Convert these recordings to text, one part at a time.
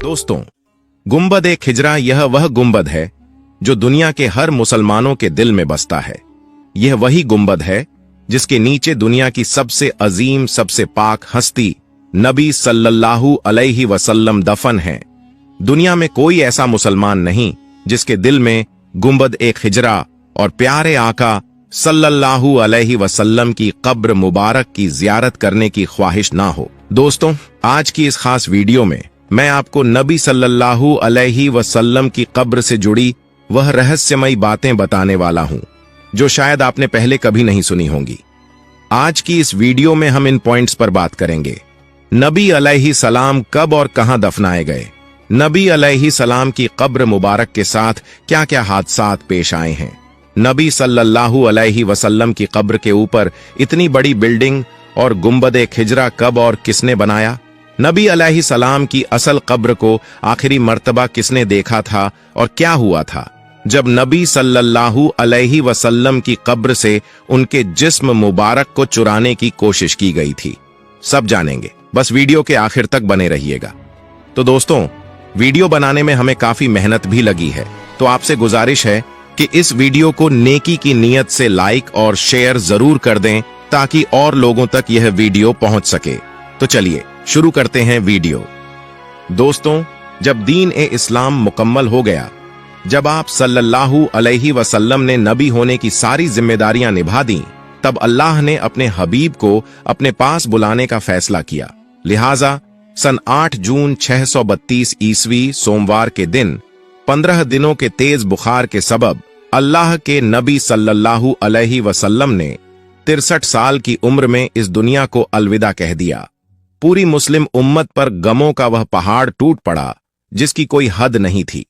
दोस्तों, गुंबद-ए-खिजरा यह वह गुंबद है जो दुनिया के हर मुसलमानों के दिल में बसता है। यह वही गुंबद है जिसके नीचे दुनिया की सबसे अजीम, सबसे पाक हस्ती नबी सल्लल्लाहु अलैहि वसल्लम दफन है। दुनिया में कोई ऐसा मुसलमान नहीं जिसके दिल में गुंबद-ए-खिजरा और प्यारे आका सल्लल्लाहु अलैहि वसल्लम की कब्र मुबारक की जियारत करने की ख्वाहिश ना हो। दोस्तों, आज की इस खास वीडियो में मैं आपको नबी सल्लल्लाहु अलैहि वसल्लम की कब्र से जुड़ी वह रहस्यमयी बातें बताने वाला हूं जो शायद आपने पहले कभी नहीं सुनी होंगी। आज की इस वीडियो में हम इन पॉइंट्स पर बात करेंगे। नबी अलैहि सलाम कब और कहां दफनाए गए, नबी अलैहि सलाम की कब्र मुबारक के साथ क्या क्या हादसात पेश आए हैं, नबी सल्लल्लाहु अलैहि वसल्लम की कब्र के ऊपर इतनी बड़ी बिल्डिंग और गुंबद-ए-खिजरा कब और किसने बनाया, नबी अलैहि सलाम की असल कब्र को आखिरी मर्तबा किसने देखा था और क्या हुआ था जब नबी सल्लल्लाहु अलैहि वसल्लम की कब्र से उनके जिस्म मुबारक को चुराने की कोशिश की गई थी। सब जानेंगे, बस वीडियो के आखिर तक बने रहिएगा। तो दोस्तों, वीडियो बनाने में हमें काफी मेहनत भी लगी है, तो आपसे गुजारिश है कि इस वीडियो को नेकी की नीयत से लाइक और शेयर जरूर कर दें ताकि और लोगों तक यह वीडियो पहुंच सके। तो चलिए शुरू करते हैं वीडियो। दोस्तों, जब दीन-ए-इस्लाम मुकम्मल हो गया, जब आप सल्लल्लाहु अलैहि वसल्लम ने नबी होने की सारी जिम्मेदारियां निभा दी, तब अल्लाह ने अपने हबीब को अपने पास बुलाने का फैसला किया। लिहाजा सन 8 जून 632 ईस्वी सोमवार के दिन 15 दिनों के तेज बुखार के सबब अल्लाह के नबी सल्लल्लाहु अलैहि वसल्लम ने 63 साल की उम्र में इस दुनिया को अलविदा कह दिया। पूरी मुस्लिम उम्मत पर गमों का वह पहाड़ टूट पड़ा जिसकी कोई हद नहीं थी।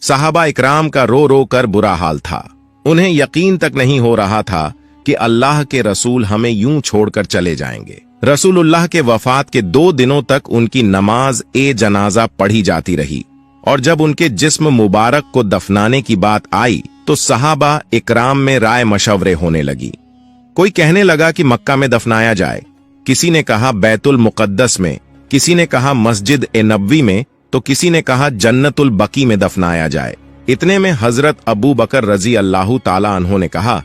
सहाबा इकराम का रो रो कर बुरा हाल था। उन्हें यकीन तक नहीं हो रहा था कि अल्लाह के रसूल हमें यूं छोड़कर चले जाएंगे। रसूलुल्लाह के वफात के 2 दिनों तक उनकी नमाज ए जनाजा पढ़ी जाती रही और जब उनके जिस्म मुबारक को दफनाने की बात आई तो सहाबा इकराम में राय मशवरे होने लगी। कोई कहने लगा कि मक्का में दफनाया जाए, किसी ने कहा बैतुल मुकद्दस में, किसी ने कहा मस्जिद ए नबवी में, तो किसी ने कहा जन्नतुल बकी में दफनाया जाए। इतने में हजरत अबू बकर रजी अल्लाह ताला अन्हो ने कहा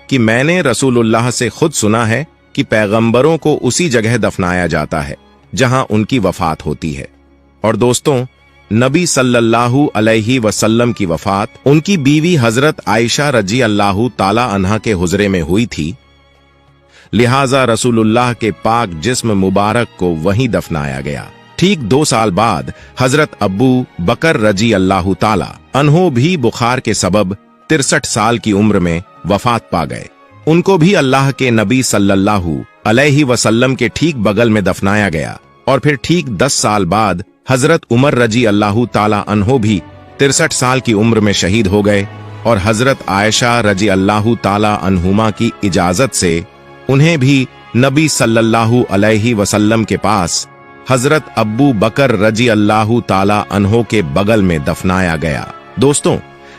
कि मैंने रसूलुल्लाह से खुद सुना है कि पैगंबरों को उसी जगह दफनाया जाता है जहां उनकी वफात होती है। और दोस्तों, नबी सल्लल्लाहु अलैहि वसल्लम की वफात उनकी बीवी हजरत आयशा रजी अल्लाह ताला अन्हा के हुजरे में हुई थी। लिहाजा रसूलुल्लाह के पाक जिस्म मुबारक को वहीं दफनाया गया। ठीक 2 साल बाद हजरत अबू बकर रजी अल्लाह ताला अन्हो भी बुखार के सबब 63 साल की उम्र में वफात पा गए। उनको भी अल्लाह के नबी सल्लल्लाहु अलैहि वसल्लम के ठीक बगल में दफनाया गया। और फिर ठीक 10 साल बाद हजरत उमर रजी अल्लाह ताला अन्हो भी 63 साल की उम्र में शहीद हो गए और हजरत आयशा रजी अल्लाह ताला अन्हुमा की इजाजत से उन्हें भी नबी सल्लल्लाहु अलैहि वसल्लम के पास हजरत अब्बू बकर रजी अल्लाह ताला अन्हो के बगल में दफनाया गया। दोस्तों,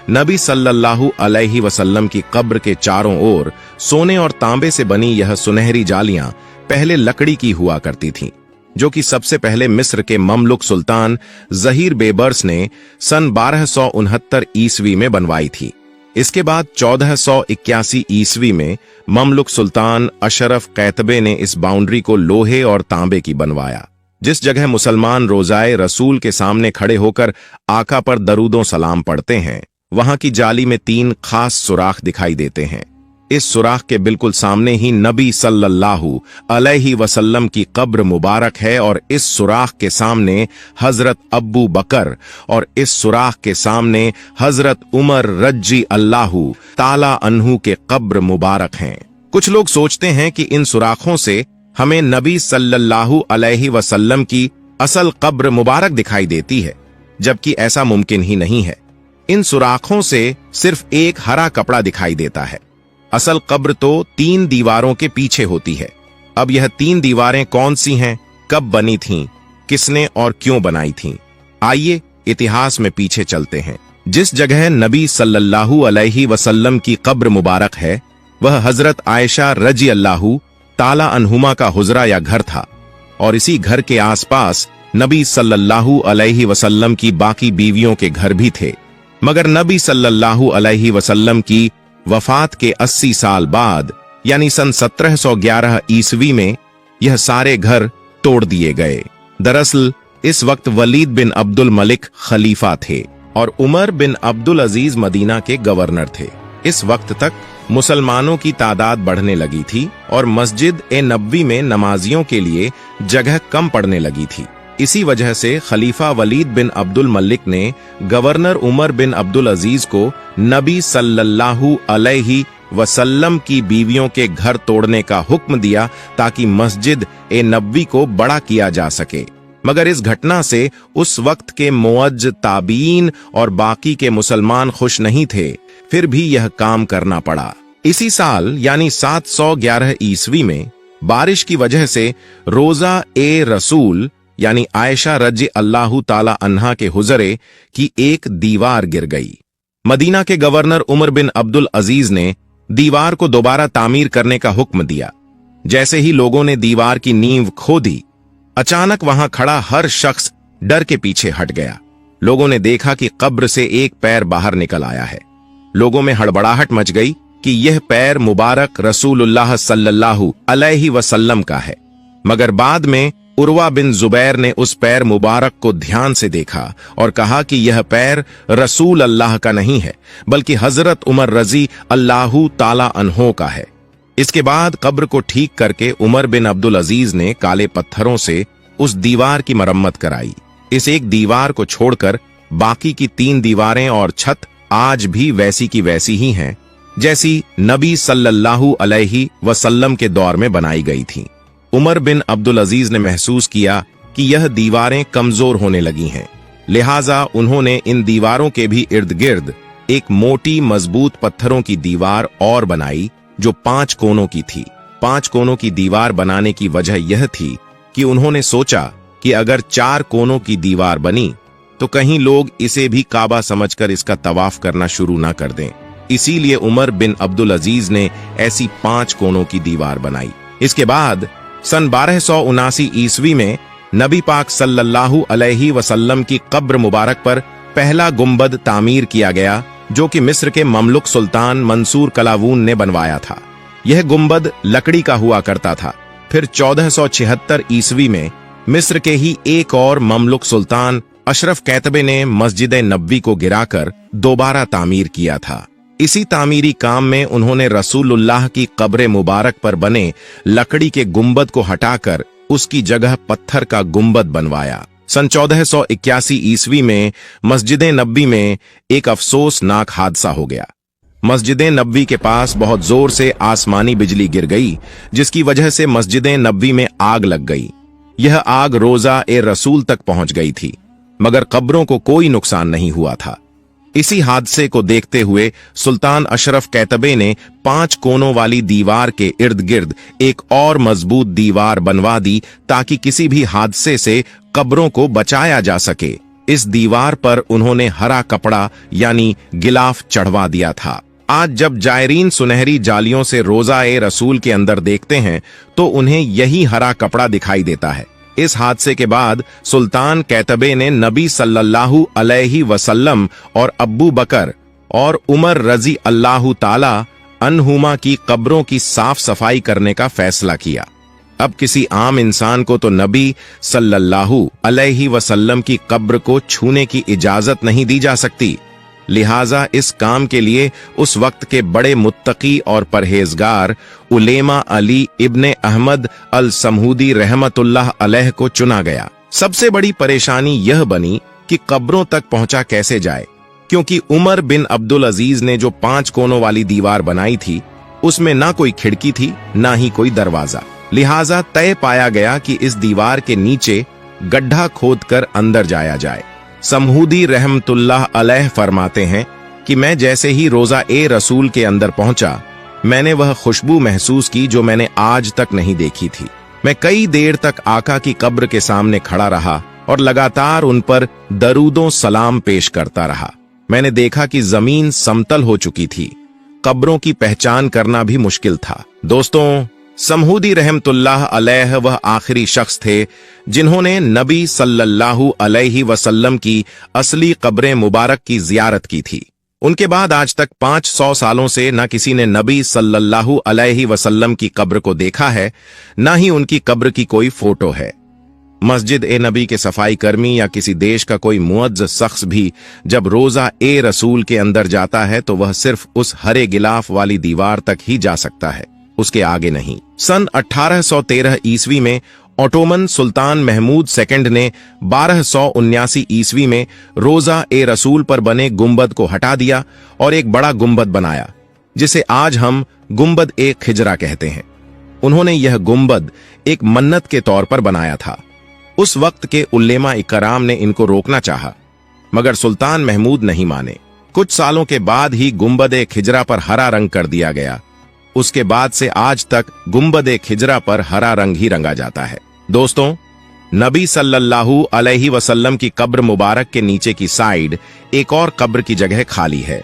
नबी सल्लल्लाहु अलैहि वसल्लम की कब्र के चारों ओर सोने और तांबे से बनी यह सुनहरी जालियां पहले लकड़ी की हुआ करती थीं, जो कि सबसे पहले मिस्र के ममलुक सुल्तान जहीर बेबर्स ने सन 1269 ईस्वी में बनवाई थी। इसके बाद 1481 ईस्वी में ममलुक सुल्तान अशरफ कैतबे ने इस बाउंड्री को लोहे और तांबे की बनवाया। जिस जगह मुसलमान रोजाए रसूल के सामने खड़े होकर आका पर दरूदों सलाम पढ़ते हैं, वहां की जाली में 3 खास सुराख दिखाई देते हैं। इस सुराख के बिल्कुल सामने ही नबी सल्लल्लाहु अलैहि वसल्लम की कब्र मुबारक है और इस सुराख के सामने हजरत अब्बू बकर और इस सुराख के सामने हजरत उमर रजी अल्लाहु ताला अन्हु के कब्र मुबारक हैं। कुछ लोग सोचते हैं कि इन सुराखों से हमें नबी सल्लल्लाहु अलैहि वसल्लम की असल कब्र मुबारक दिखाई देती है, जबकि ऐसा मुमकिन ही नहीं है। इन सुराखों से सिर्फ एक हरा कपड़ा दिखाई देता है। असल कब्र तो 3 दीवारों के पीछे होती है। अब यह 3 दीवारें कौन सी हैं, कब बनी थीं, किसने और क्यों बनाई थीं? आइए इतिहास में पीछे चलते हैं। जिस जगह नबी सल्लल्लाहु अलैहि वसल्लम की कब्र मुबारक है, वह हजरत आयशा रजी अल्लाहु ताला अन्हुमा का हुजरा या घर था और इसी घर के आसपास नबी सल्लल्लाहु अलैहि वसल्लम की बाकी बीवियों के घर भी थे, मगर नबी सल्लल्लाहु अलैहि वसल्लम की वफात के 80 साल बाद यानी सन 1711 ईस्वी में यह सारे घर तोड़ दिए गए। दरअसल इस वक्त वलीद बिन अब्दुल मलिक खलीफा थे और उमर बिन अब्दुल अजीज मदीना के गवर्नर थे। इस वक्त तक मुसलमानों की तादाद बढ़ने लगी थी और मस्जिद ए नबवी में नमाजियों के लिए जगह कम पड़ने लगी थी। इसी वजह से खलीफा वलीद बिन अब्दुल मलिक ने गवर्नर उमर बिन अब्दुल अजीज को नबी सल्लल्लाहु अलैहि वसल्लम की बीवियों के घर तोड़ने का हुक्म दिया ताकि मस्जिद ए नबवी को बड़ा किया जा सके। मगर इस घटना से उस वक्त के मुअज्ज ताबीन और बाकी के मुसलमान खुश नहीं थे, फिर भी यह काम करना पड़ा। इसी साल यानी 711 ईस्वी में बारिश की वजह से रोजा ए रसूल यानी आयशा रज़ी अल्लाहु ताला अन्हा के हुजरे की एक दीवार गिर गई। मदीना के गवर्नर उमर बिन अब्दुल अजीज ने दीवार को दोबारा तामीर करने का हुक्म दिया। जैसे ही लोगों ने दीवार की नींव खोदी, अचानक वहां खड़ा हर शख्स डर के पीछे हट गया। लोगों ने देखा कि कब्र से एक पैर बाहर निकल आया है। लोगों में हड़बड़ाहट मच गई कि यह पैर मुबारक रसूलुल्लाह सल्लल्लाहु अलैहि वसल्लम का है। मगर बाद में उर्वा बिन जुबैर ने उस पैर मुबारक को ध्यान से देखा और कहा कि यह पैर रसूल अल्लाह का नहीं है, बल्कि हजरत उमर रजी अल्लाहु ताला अन्हो का है। इसके बाद कब्र को ठीक करके उमर बिन अब्दुल अजीज ने काले पत्थरों से उस दीवार की मरम्मत कराई। इस एक दीवार को छोड़कर बाकी की 3 दीवारें और छत आज भी वैसी की वैसी ही हैं, जैसी नबी सल्लल्लाहु अलैहि वसल्लम के दौर में बनाई गई थीं। उमर बिन अब्दुल अजीज ने महसूस किया कि यह दीवारें कमजोर होने लगी हैं, लिहाजा उन्होंने इन दीवारों के भी इर्द गिर्द एक मोटी मजबूत पत्थरों की दीवार और बनाई जो 5 कोनों की थी। 5 कोनों की दीवार बनाने की वजह यह थी कि उन्होंने सोचा कि अगर 4 कोनों की दीवार बनी तो कहीं लोग इसे भी काबा समझकर इसका तवाफ करना शुरू ना कर दें। इसीलिए उमर बिन अब्दुल अजीज ने ऐसी 5 कोनों की दीवार बनाई। इसके बाद सन 1279 ईस्वी में नबी पाक सल्लल्लाहु अलैहि वसल्लम की कब्र मुबारक पर पहला गुंबद तामीर किया गया, जो कि मिस्र के ममलुक सुल्तान मंसूर कलावून ने बनवाया था। यह गुंबद लकड़ी का हुआ करता था। फिर 1476 ईस्वी में मिस्र के ही एक और ममलुक सुल्तान अशरफ कैतबे ने मस्जिद नबवी को गिराकर दोबारा तामीर किया था। इसी तामीरी काम में उन्होंने रसूलुल्लाह की कब्र मुबारक पर बने लकड़ी के गुंबद को हटाकर उसकी जगह पत्थर का गुंबद बनवाया। सन 1481 ईस्वी में मस्जिद नबवी में एक अफसोसनाक हादसा हो गया। मस्जिद नबवी के पास बहुत जोर से आसमानी बिजली गिर गई, जिसकी वजह से मस्जिद नबवी में आग लग गई। यह आग रोजा ए रसूल तक पहुंच गई थी, मगर कब्रों को कोई नुकसान नहीं हुआ था। इसी हादसे को देखते हुए सुल्तान अशरफ कैतबे ने 5 कोनों वाली दीवार के इर्द गिर्द एक और मजबूत दीवार बनवा दी ताकि किसी भी हादसे से कब्रों को बचाया जा सके। इस दीवार पर उन्होंने हरा कपड़ा यानी गिलाफ चढ़वा दिया था। आज जब जायरीन सुनहरी जालियों से रोजा ए रसूल के अंदर देखते हैं तो उन्हें यही हरा कपड़ा दिखाई देता है। इस हादसे के बाद सुल्तान कैतबे ने नबी सल्लल्लाहु अलैहि वसल्लम और अब्बू बकर और उमर रजी अल्लाहु ताला अन्हुमा की कब्रों की साफ सफाई करने का फैसला किया। अब किसी आम इंसान को तो नबी सल्लल्लाहु अलैहि वसल्लम की कब्र को छूने की इजाजत नहीं दी जा सकती, लिहाजा इस काम के लिए उस वक्त के बड़े मुत्तकी और परहेजगार उलेमा अली इब्ने अहमद अल समूदी रहमतुल्लाह अलैह को चुना गया। सबसे बड़ी परेशानी यह बनी कि कब्रों तक पहुंचा कैसे जाए, क्योंकि उमर बिन अब्दुल अजीज ने जो 5 कोनों वाली दीवार बनाई थी उसमें ना कोई खिड़की थी ना ही कोई दरवाजा। लिहाजा तय पाया गया कि इस दीवार के नीचे गड्ढा खोदकर अंदर जाया जाए। समूदी रहमतुल्लाह अलैह फरमाते हैं कि मैं जैसे ही रोजा ए रसूल के अंदर पहुंचा, मैंने वह खुशबू महसूस की जो मैंने आज तक नहीं देखी थी। मैं कई देर तक आका की कब्र के सामने खड़ा रहा और लगातार उन पर दरूदों सलाम पेश करता रहा। मैंने देखा कि जमीन समतल हो चुकी थी। कब्रों की पहचान करना भी मुश्किल था। दोस्तों, समहूदी रहमतुल्लाह अलैह वह आखिरी शख्स थे जिन्होंने नबी सल्लल्लाहु अलैहि वसल्लम की असली कब्र मुबारक की जियारत की थी। उनके बाद आज तक 500 सालों से न किसी ने नबी सल्लल्लाहु अलैहि वसल्लम की कब्र को देखा है, न ही उनकी कब्र की कोई फोटो है। मस्जिद ए नबी के सफाई कर्मी या किसी देश का कोई मुअज्जज शख्स भी जब रोजा ए रसूल के अंदर जाता है तो वह सिर्फ उस हरे गिलाफ वाली दीवार तक ही जा सकता है, उसके आगे नहीं। सन 1813 ईस्वी में ओटोमन सुल्तान महमूद सेकंड ने 1279 ईस्वी में रोजा ए रसूल पर बने गुंबद को हटा दिया और एक बड़ा गुंबद बनाया, जिसे आज हम गुंबद ए खिजरा कहते हैं। उन्होंने यह गुंबद एक मन्नत के तौर पर बनाया था। उस वक्त के उल्लेमा इकराम ने इनको रोकना चाहा, मगर सुल्तान महमूद नहीं माने। कुछ सालों के बाद ही गुंबद खिजरा पर हरा रंग कर दिया गया। उसके बाद से आज तक गुंबद खिजरा पर हरा रंग ही रंगा जाता है। दोस्तों, नबी सल्लल्लाहु अलैहि वसल्लम की कब्र मुबारक के नीचे की साइड एक और कब्र की जगह खाली है।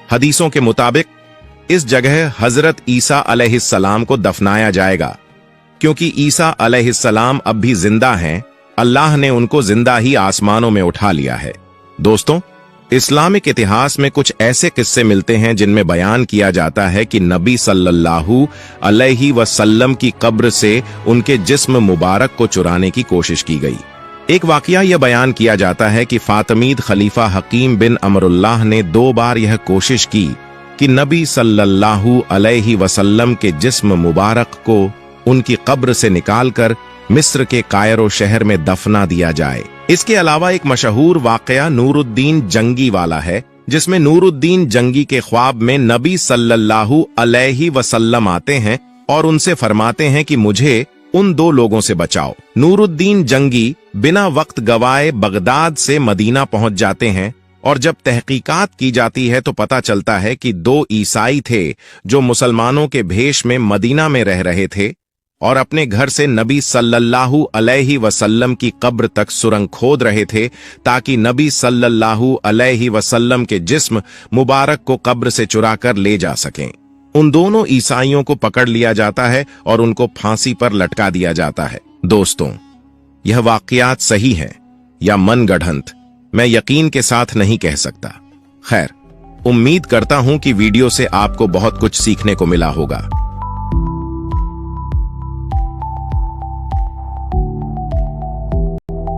हदीसों के मुताबिक इस जगह हजरत ईसा अलैहिस्सलाम को दफनाया जाएगा, क्योंकि ईसा अलैहिस्सलाम अब भी जिंदा हैं। अल्लाह ने उनको जिंदा ही आसमानों में उठा लिया है। दोस्तों, इस्लामिक इतिहास में कुछ ऐसे किस्से मिलते हैं जिनमें बयान किया जाता है कि नबी सल्लल्लाहु अलैहि वसल्लम की कब्र से उनके जिस्म मुबारक को चुराने की कोशिश की गई। एक वाकया यह बयान किया जाता है कि फातिमीद खलीफा हकीम बिन अमरुल्लाह ने 2 बार यह कोशिश की कि नबी सल्लल्लाहु अलैहि वसल्लम के जिस्म मुबारक को उनकी कब्र से निकालकर मिस्र के कायरो शहर में दफना दिया जाए। इसके अलावा एक मशहूर वाकया नूरुद्दीन जंगी वाला है, जिसमें नूरुद्दीन जंगी के ख्वाब में नबी सल्लल्लाहु अलैहि वसल्लम आते हैं और उनसे फरमाते हैं कि मुझे उन 2 लोगों से बचाओ। नूरुद्दीन जंगी बिना वक्त गवाए बगदाद से मदीना पहुंच जाते हैं और जब तहकीकात की जाती है तो पता चलता है कि 2 ईसाई थे जो मुसलमानों के भेष में मदीना में रह रहे थे और अपने घर से नबी सल्लल्लाहु अलैहि वसल्लम की कब्र तक सुरंग खोद रहे थे, ताकि नबी सल्लल्लाहु अलैहि वसल्लम के जिस्म मुबारक को कब्र से चुरा कर ले जा सकें। उन दोनों ईसाइयों को पकड़ लिया जाता है और उनको फांसी पर लटका दिया जाता है। दोस्तों, यह वाकयात सही है या मनगढ़ंत, मैं यकीन के साथ नहीं कह सकता। खैर, उम्मीद करता हूं कि वीडियो से आपको बहुत कुछ सीखने को मिला होगा।